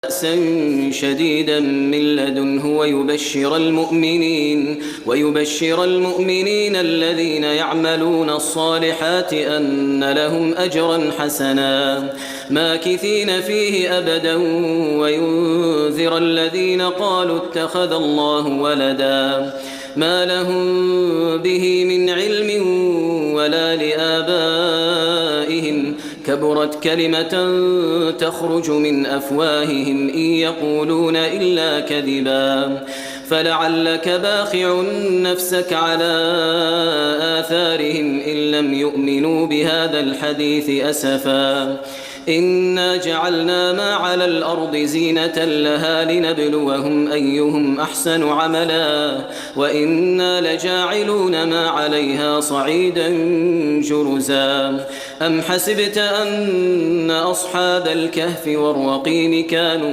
بأسا شديدا من لدنه ويبشر المؤمنين الذين يعملون الصالحات أن لهم أجرا حسنا ماكثين فيه أبدا وينذر الذين قالوا اتخذ الله ولدا ما لهم به من علم ولا لآبائهم كبرت كلمة تخرج من أفواههم إن يقولون إلا كذبا فلعلك باخع نفسك على آثارهم إن لم يؤمنوا بهذا الحديث أسفا إنا جعلنا ما على الأرض زينة لها لنبلوهم أيهم أحسن عملا وإنا لجاعلون ما عليها صعيدا جرزا أم حسبت أن أصحاب الكهف والرقيم كانوا